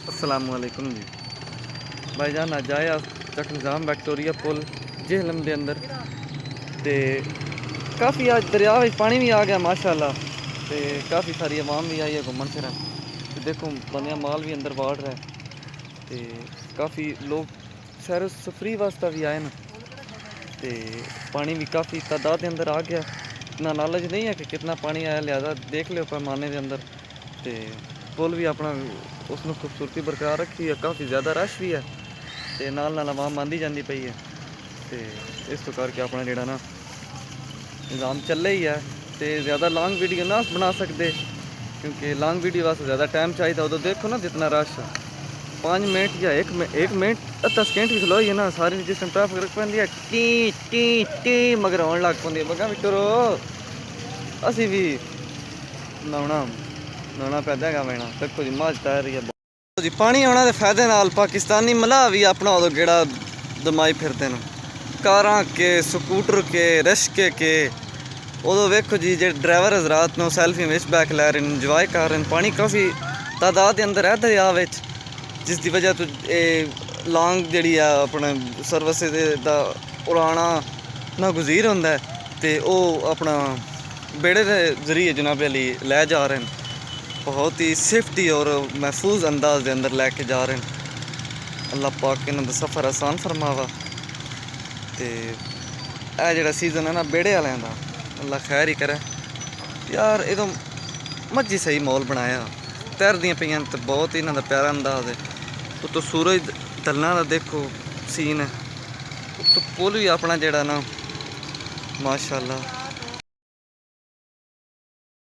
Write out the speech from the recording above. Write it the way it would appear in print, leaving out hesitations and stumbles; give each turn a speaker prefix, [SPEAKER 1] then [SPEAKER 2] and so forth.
[SPEAKER 1] अस्सलामुअलैकुम जी भाईजान। अज आए चक निज़ाम विक्टोरिया पुल जेहलम के अंदर तो काफ़ी अज दरिया में पानी भी आ गया माशाअल्लाह। तो काफ़ी सारी आवाम भी आई है घूमन फिरन। तो देखो बनिया माल भी अंदर वाड़ रहा है। तो काफ़ी लोग सैर सफरी वास्ते भी आए न। तो पानी भी काफ़ी तादाद के अंदर आ गया। इतना नॉलेज नहीं है कि कितना पानी आया, लिहाजा देख लो पैमाने के अंदर। तो पुल भी अपना उसमें खूबसूरती बरकरार रखी है। काफ़ी ज़्यादा रश भी है तो नाल आवाम आँदी जाती पई है। तो इस तो करके अपना जोड़ा ना निज़ाम चल ही है। तो ज़्यादा लॉन्ग वीडियो ना बना सकते क्योंकि लॉन्ग वीडियो वास्ते ज़्यादा टाइम चाहिए। उदो देखो ना जितना रश 5 मिनट या एक मिनट अद्धा सेकंड भी खलो है ना, सारी जिस टाइम ट्रैफिक रख पैंदी है टी टी टी मगर आने लग पैंदी। बगा विक्टरो असी भी नौना पैदा है मैना। देखो जी मज तैर रही है जी। पानी आने के फायदे नाल पाकिस्तानी मलाह भी अपना उदो गेड़ा दमाई फिरते हैं। कारां के स्कूटर के रिश्के के उदो वेखो जी जो ड्राइवर हजरात ने सैल्फी विच बैक लै रहे हैं, इंजॉय कर रहे हैं। पानी काफ़ी तादाद के अंदर है दरिया विच, जिसकी वजह तो लॉन्ग जी अपने सर्विस का उड़ाना ना गुजीर होंगे। तो अपना बेड़े के जरिए जनाबे अली लै जा रहे हैं। बहुत ही सेफ्टी और महफूज अंदाज के अंदर लैके जा रहे हैं। अल्लाह पाक इन्हों का सफ़र आसान फरमावा। तो यह जोड़ा सीजन है ना बेड़े वाले का, अल्लाह खैर ही करे यार। ये तो मजी सही माहौल बनाया, तैरदियाँ पे तो बहुत ही इन्हों का प्यारा अंदाज है। तो सूरज ढलना का देखो सीन है। तो पुल भी अपना जोड़ा ना माशाअल्लाह